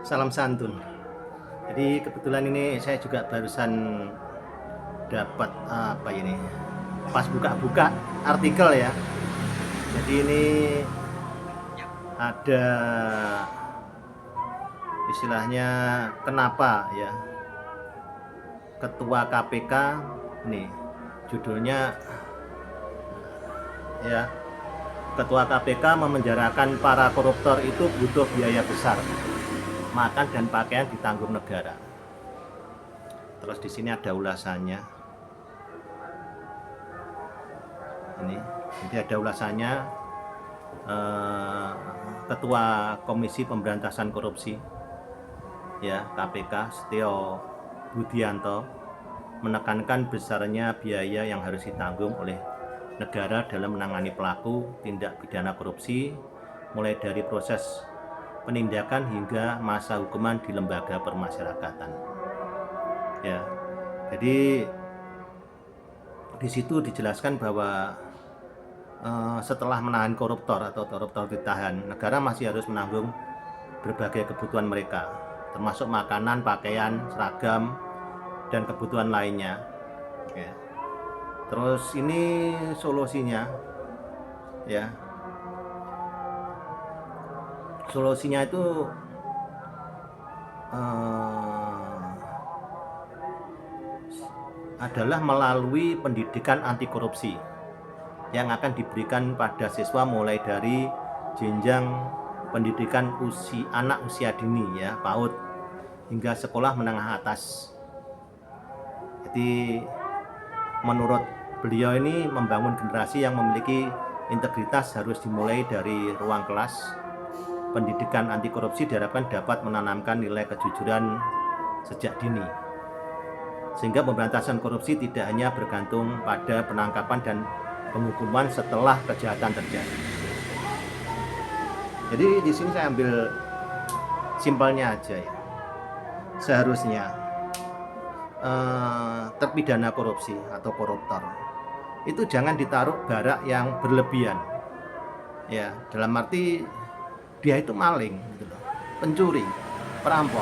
Salam santun. Jadi kebetulan ini saya juga barusan dapat apa ini? Pas buka-buka artikel ya. Jadi ini ada istilahnya kenapa ya Ketua KPK nih judulnya ya Ketua KPK memenjarakan para koruptor itu butuh biaya besar. Makan dan pakaian ditanggung negara. Terus di sini ada ulasannya. Ini ada ulasannya. Ketua Komisi Pemberantasan Korupsi ya KPK Setio Budianto menekankan besarnya biaya yang harus ditanggung oleh negara dalam menangani pelaku tindak pidana korupsi mulai dari proses penindakan hingga masa hukuman di lembaga permasyarakatan. Ya, jadi di situ dijelaskan bahwa setelah menahan koruptor atau koruptor ditahan, negara masih harus menanggung berbagai kebutuhan mereka, termasuk makanan, pakaian, seragam, dan kebutuhan lainnya. Ya. Terus ini solusinya, ya. Solusinya itu adalah melalui pendidikan anti korupsi yang akan diberikan pada siswa mulai dari jenjang pendidikan anak usia dini ya, PAUD, hingga sekolah menengah atas. Jadi menurut beliau ini membangun generasi yang memiliki integritas harus dimulai dari ruang kelas. Pendidikan anti korupsi diharapkan dapat menanamkan nilai kejujuran sejak dini, sehingga pemberantasan korupsi tidak hanya bergantung pada penangkapan dan penghukuman setelah kejahatan terjadi. Jadi di sini saya ambil simpelnya aja ya. Seharusnya terpidana korupsi atau koruptor itu jangan ditaruh barak yang berlebihan. Ya, dalam arti dia itu maling gitu loh, pencuri, perampok.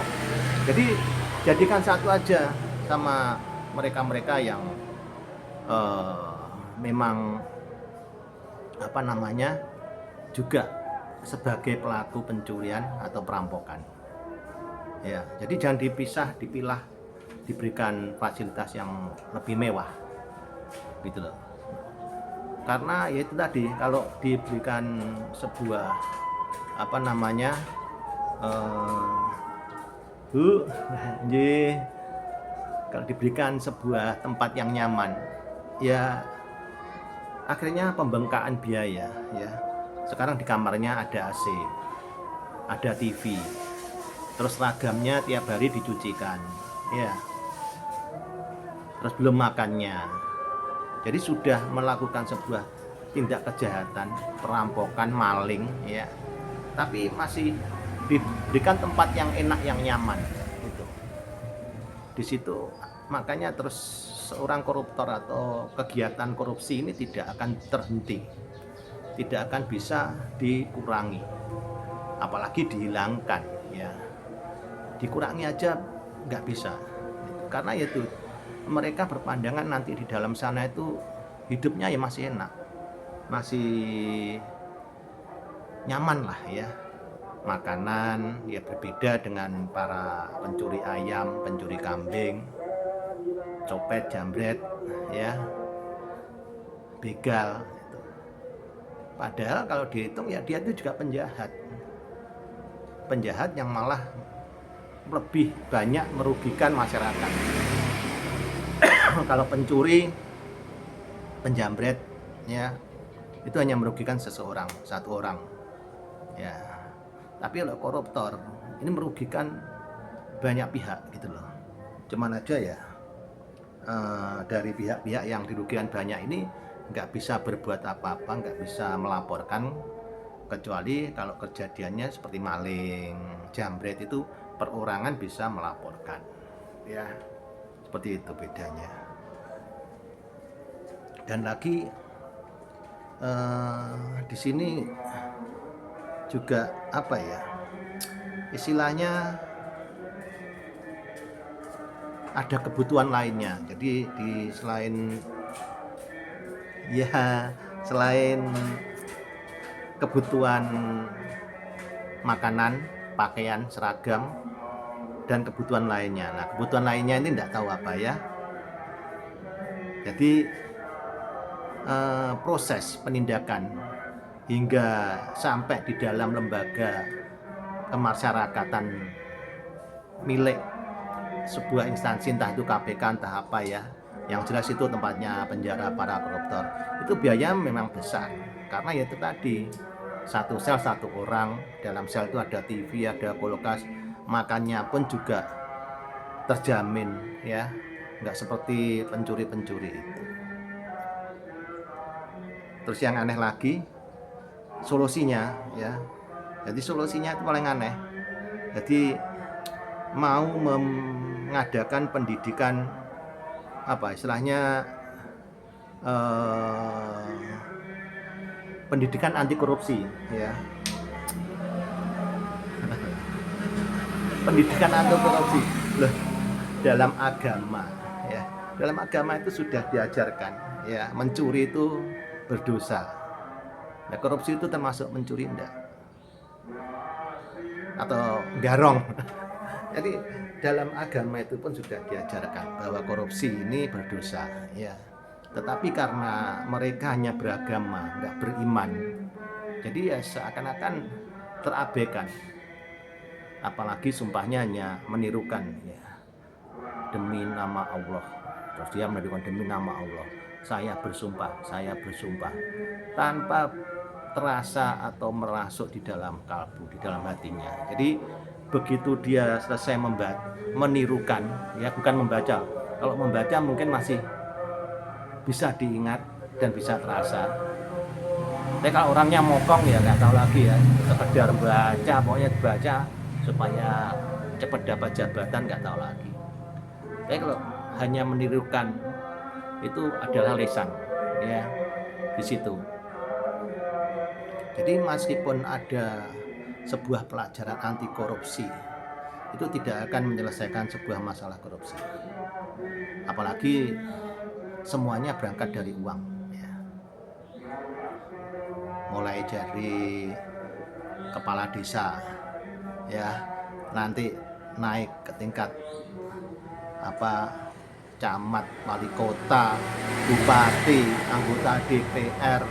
Jadi jadikan satu aja sama mereka-mereka yang memang apa namanya juga sebagai pelaku pencurian atau perampokan. Ya, jadi jangan dipilah, diberikan fasilitas yang lebih mewah, gitu loh. Karena ya itu tadi, kalau diberikan sebuah apa namanya kalau diberikan sebuah tempat yang nyaman, ya akhirnya pembengkakan biaya ya. Sekarang di kamarnya ada AC, ada TV, terus seragamnya tiap hari dicucikan ya, terus belum makannya. Jadi sudah melakukan sebuah tindak kejahatan, perampokan, maling ya, tapi masih diberikan tempat yang enak, yang nyaman gitu. Di situ makanya terus seorang koruptor atau kegiatan korupsi ini tidak akan terhenti, tidak akan bisa dikurangi, apalagi dihilangkan ya. Dikurangi aja nggak bisa, karena itu mereka berpandangan nanti di dalam sana itu hidupnya ya masih enak, masih nyaman lah ya. Makanan ya berbeda dengan para pencuri ayam, pencuri kambing, copet, jambret ya, begal gitu. Padahal kalau dihitung ya dia itu juga penjahat yang malah lebih banyak merugikan masyarakat. Kalau pencuri, penjambret ya, itu hanya merugikan satu orang ya. Tapi kalau koruptor ini merugikan banyak pihak gitu loh. Cuman aja ya dari pihak-pihak yang dirugikan banyak ini nggak bisa berbuat apa-apa, nggak bisa melaporkan, kecuali kalau kejadiannya seperti maling, jambret itu perorangan bisa melaporkan ya, seperti itu bedanya. Dan lagi di sini juga apa ya istilahnya, ada kebutuhan lainnya. Jadi selain kebutuhan makanan, pakaian, seragam, dan kebutuhan lainnya. Nah, kebutuhan lainnya ini tidak tahu apa ya. Jadi proses penindakan hingga sampai di dalam lembaga kemasyarakatan milik sebuah instansi, entah itu KPK, entah apa ya, yang jelas itu tempatnya penjara para koruptor, itu biaya memang besar. Karena ya itu tadi, satu sel satu orang, dalam sel itu ada TV, ada kulkas, makannya pun juga terjamin ya, nggak seperti pencuri-pencuri itu. Terus yang aneh lagi solusinya ya, jadi solusinya itu paling aneh. Jadi mau mengadakan pendidikan apa istilahnya, pendidikan anti korupsi ya, pendidikan anti korupsi loh, dalam agama ya, dalam agama itu sudah diajarkan ya, mencuri itu berdosa. Nah, korupsi itu termasuk mencuri enggak? Atau garong? Jadi dalam agama itu pun sudah diajarkan bahwa korupsi ini berdosa ya. Tetapi karena mereka hanya beragama, nggak beriman, jadi ya seakan-akan terabaikan. Apalagi sumpahnya hanya menirukan ya, demi nama Allah. Terus dia menirukan demi nama Allah, saya bersumpah, tanpa terasa atau merasuk di dalam kalbu, di dalam hatinya. Jadi begitu dia selesai menirukan ya, bukan membaca. Kalau membaca mungkin masih bisa diingat dan bisa terasa. Tapi kalau orangnya mokong ya nggak tahu lagi ya, sekedar baca, pokoknya baca supaya cepat dapat jabatan, nggak tahu lagi. Tapi kalau hanya menirukan itu adalah lisan ya di situ. Jadi meskipun ada sebuah pelajaran anti korupsi, itu tidak akan menyelesaikan sebuah masalah korupsi. Apalagi semuanya berangkat dari uang ya. Mulai dari kepala desa ya, nanti naik ke tingkat camat, wali kota, bupati, anggota DPR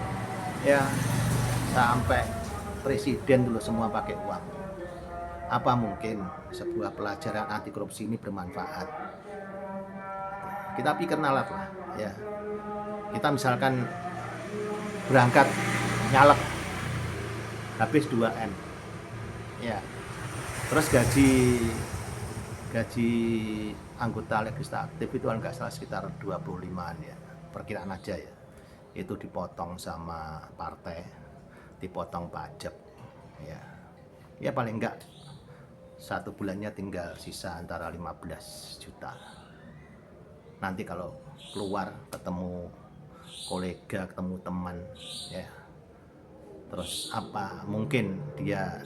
ya, sampai presiden dulu semua pakai uang. Apa mungkin sebuah pelajaran anti korupsi ini bermanfaat? Kita pikir nalar lah ya. Kita misalkan berangkat nyalek habis 2M ya, terus gaji anggota legislatif itu nggak salah sekitar 25-an ya, perkiraan aja ya, itu dipotong sama partai, dipotong pajak ya paling enggak satu bulannya tinggal sisa antara 15 juta. Nanti kalau keluar ketemu kolega, ketemu teman ya, terus apa mungkin dia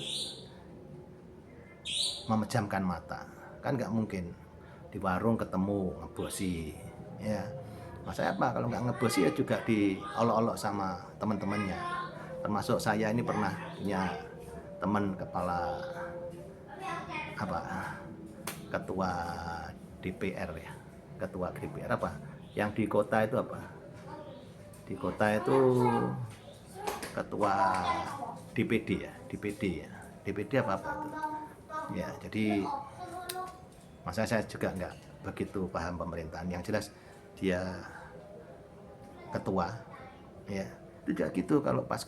memejamkan mata? Kan nggak mungkin di warung ketemu ngebosi ya. Masa apa kalau nggak ngebosi ya juga diolok-olok sama teman-temannya. Termasuk saya ini pernah punya teman kepala ketua DPR ya, ketua DPR yang di kota itu di kota itu ketua DPD ya, DPD apa itu ya. Jadi masa saya juga nggak begitu paham pemerintahan, yang jelas dia ketua ya. Itu juga gitu, kalau pas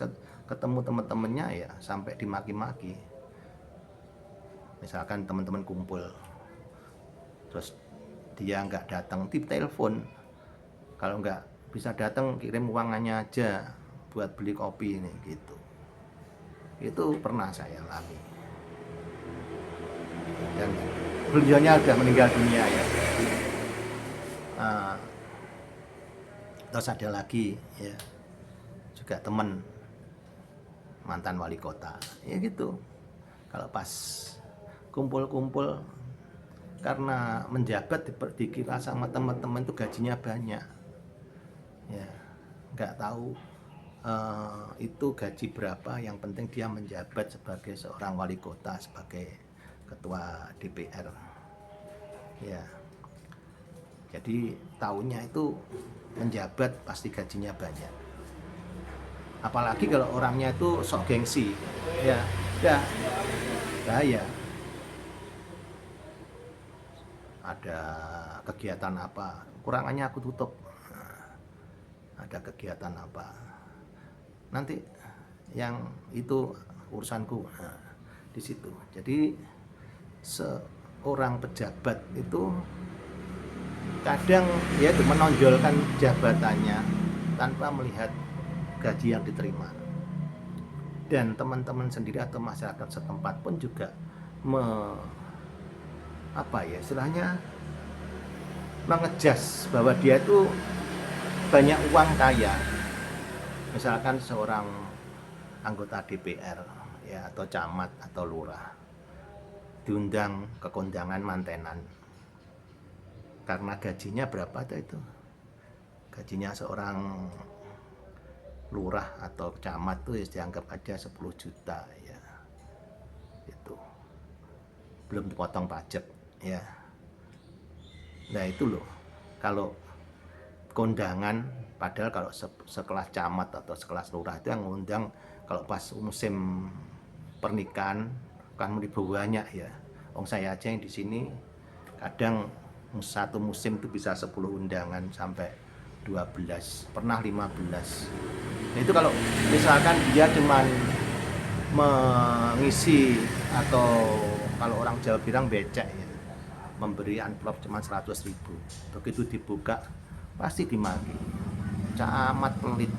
ketemu teman-temannya ya sampai dimaki-maki. Misalkan teman-teman kumpul terus dia nggak datang, telepon, kalau nggak bisa datang kirim uangannya aja buat beli kopi ini gitu. Itu pernah saya alami dan beliaunya sudah meninggal dunia ya. Terus ada lagi ya, juga teman mantan wali kota ya gitu, kalau pas kumpul-kumpul karena menjabat dikira sama teman-teman itu gajinya banyak, ya nggak tahu itu gaji berapa. Yang penting dia menjabat sebagai seorang wali kota, sebagai ketua DPR, ya. Jadi tahunnya itu menjabat pasti gajinya banyak. Apalagi kalau orangnya itu sok gengsi, ya bahaya. Ada kegiatan apa, kurangannya aku tutup. Ada kegiatan apa, nanti yang itu urusanku. Di situ. Jadi seorang pejabat itu kadang ya itu menonjolkan jabatannya tanpa melihat gaji yang diterima. Dan teman-teman sendiri atau masyarakat setempat pun juga istilahnya mengejas bahwa dia itu banyak uang, kaya. Misalkan seorang anggota DPR ya, atau camat atau lurah diundang ke kondangan mantenan karena gajinya berapa itu, gajinya seorang lurah atau camat tuh ya dianggap aja 10 juta ya, itu belum dipotong pajak ya. Nah itu loh, kalau kondangan, padahal kalau sekelas camat atau sekelas lurah itu yang ngundang kalau pas musim pernikahan kan lebih banyak ya. Saya aja yang di sini kadang satu musim itu bisa 10 undangan sampai 12, pernah 15. Nah itu kalau misalkan dia cuman mengisi, atau kalau orang Jawa bilang becek ya, memberi amplop cuma 100.000, begitu dibuka pasti dimaki. Camat pelit,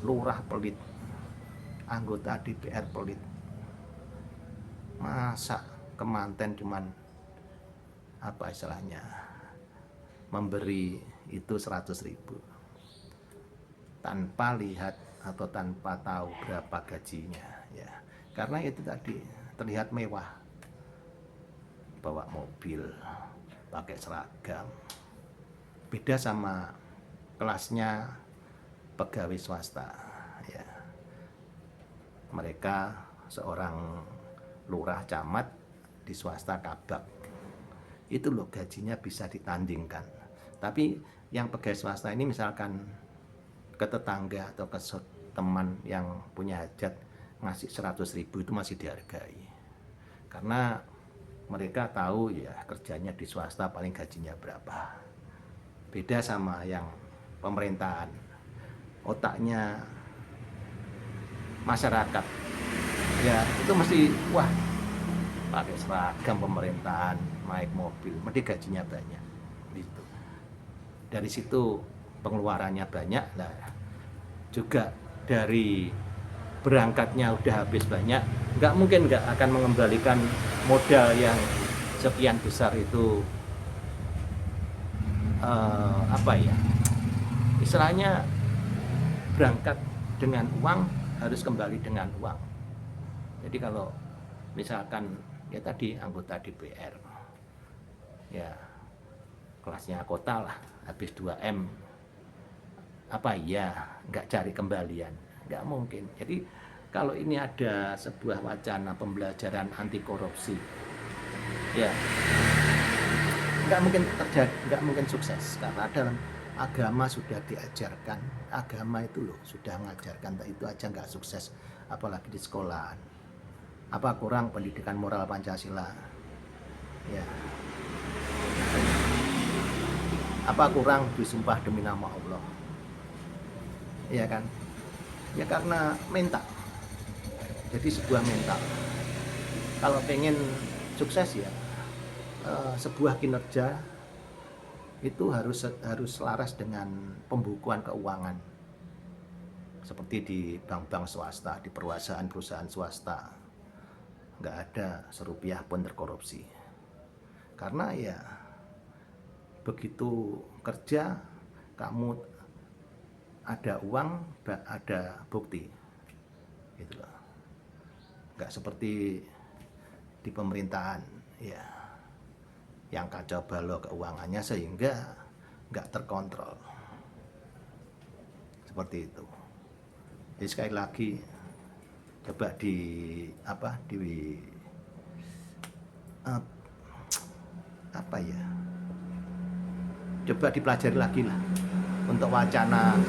lurah pelit, anggota DPR pelit. Masa kemanten cuman istilahnya memberi itu 100.000 tanpa lihat atau tanpa tahu berapa gajinya ya. Karena itu tadi terlihat mewah, bawa mobil, pakai seragam. Beda sama kelasnya pegawai swasta ya. Mereka seorang lurah camat di swasta kabak, itu loh gajinya bisa ditandingkan. Tapi yang pegawai swasta ini misalkan ke tetangga atau ke teman yang punya hajat ngasih 100.000 itu masih dihargai, karena mereka tahu ya kerjanya di swasta paling gajinya berapa. Beda sama yang pemerintahan, otaknya masyarakat ya itu mesti wah pakai seragam pemerintahan, naik mobil, mesti gajinya banyak gitu. Dari situ pengeluarannya banyak lah, juga dari berangkatnya udah habis banyak, nggak mungkin nggak akan mengembalikan modal yang sekian besar itu. Istilahnya berangkat dengan uang harus kembali dengan uang. Jadi kalau misalkan ya tadi anggota DPR ya kelasnya kota lah, habis 2M, nggak cari kembalian, nggak mungkin. Jadi kalau ini ada sebuah wacana pembelajaran anti korupsi ya nggak mungkin terjadi, nggak mungkin sukses, karena dalam agama sudah diajarkan, agama itu loh sudah mengajarkan, itu aja nggak sukses apalagi di sekolahan. Apa kurang pendidikan moral Pancasila ya, apa kurang disumpah demi nama Allah ya kan, ya karena mental. Jadi sebuah mental, kalau pengen sukses ya sebuah kinerja itu harus selaras dengan pembukuan keuangan, seperti di bank-bank swasta, di perusahaan swasta, nggak ada serupiah pun terkorupsi. Karena ya begitu kerja kamu ada uang, ada bukti gitu loh. Nggak seperti di pemerintahan ya. yang kacau balau keuangannya sehingga nggak terkontrol. Seperti itu. Jadi sekali lagi coba coba dipelajari lagi lah untuk wacana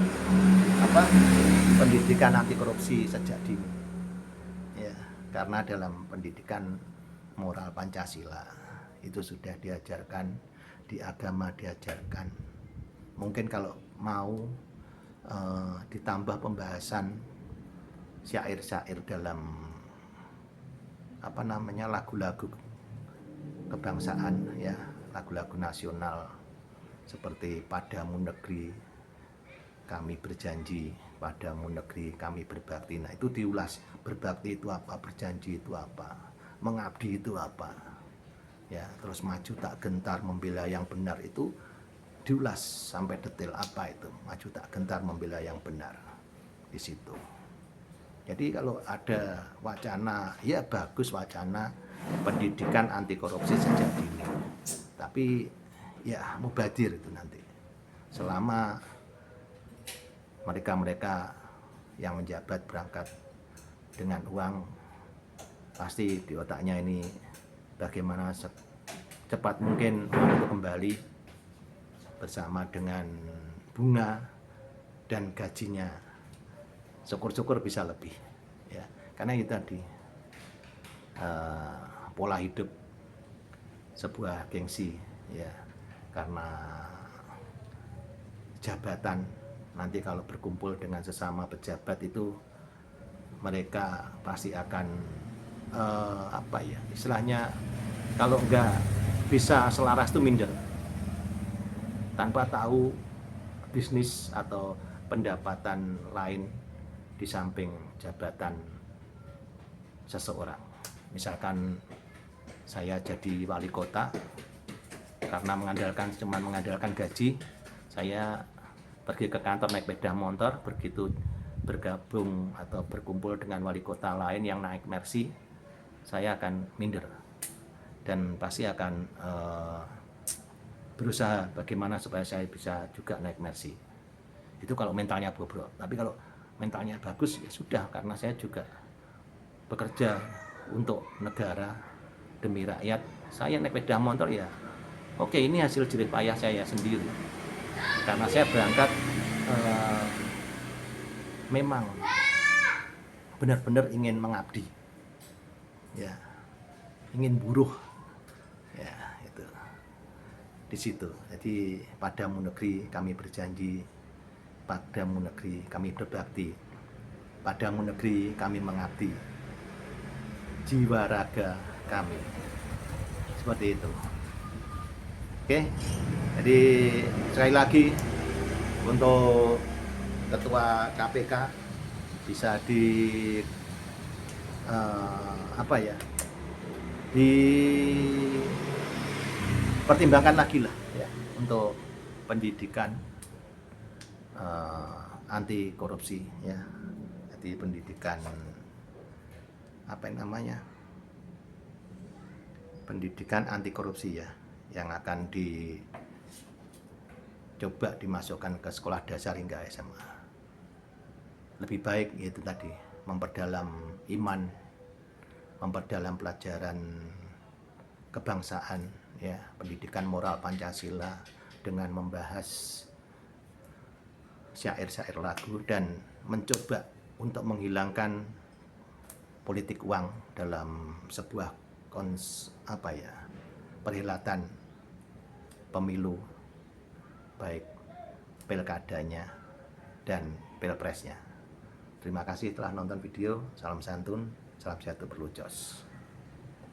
pendidikan anti korupsi sejak dini. Ya, karena dalam pendidikan moral Pancasila itu sudah diajarkan, di agama diajarkan. Mungkin kalau mau ditambah pembahasan syair-syair dalam lagu-lagu kebangsaan, ya, lagu-lagu nasional seperti Padamu Negeri Kami Berjanji, Padamu Negeri Kami Berbakti. Nah, itu diulas, berbakti itu apa, berjanji itu apa, mengabdi itu apa, ya, terus maju tak gentar membela yang benar, itu diulas sampai detail apa itu maju tak gentar membela yang benar di situ. Jadi kalau ada wacana, ya bagus wacana pendidikan anti korupsi sejak dini, tapi ya mubadir itu nanti selama mereka yang menjabat berangkat dengan uang, pasti di otaknya ini bagaimana secepat mungkin uang itu kembali bersama dengan bunga dan gajinya, syukur-syukur bisa lebih, ya, karena itu tadi pola hidup sebuah gengsi, ya, karena jabatan. Nanti kalau berkumpul dengan sesama pejabat itu mereka pasti akan istilahnya kalau nggak bisa selaras itu minder, tanpa tahu bisnis atau pendapatan lain di samping jabatan seseorang. Misalkan saya jadi wali kota, karena cuma mengandalkan gaji, saya pergi ke kantor naik sepeda motor, begitu bergabung atau berkumpul dengan wali kota lain yang naik Mercy, saya akan minder dan pasti akan berusaha bagaimana supaya saya bisa juga naik Mercy. Itu kalau mentalnya bobrok. Tapi kalau mentalnya bagus, ya sudah, karena saya juga bekerja untuk negara demi rakyat. Saya naik sepeda motor, ya oke, ini hasil jerih payah saya sendiri, karena saya berangkat memang benar-benar ingin mengabdi, ya, ingin buruh, ya, itu di situ. Jadi padamu negeri kami berjanji, padamu negeri kami berbakti, padamu negeri kami mengabdi, jiwa raga kami. Seperti itu. Oke, jadi sekali lagi untuk Ketua KPK bisa dipertimbangkan lagi lah, ya, untuk pendidikan anti korupsi, ya. Jadi pendidikan pendidikan anti korupsi, ya, yang akan dicoba dimasukkan ke sekolah dasar hingga SMA. Lebih baik itu tadi, memperdalam iman, memperdalam pelajaran kebangsaan, ya, pendidikan moral Pancasila dengan membahas syair-syair lagu dan mencoba untuk menghilangkan politik uang dalam sebuah perhelatan pemilu, baik pilkadanya dan pilpresnya. Terima kasih telah nonton video. Salam santun, salam sehat berlucos.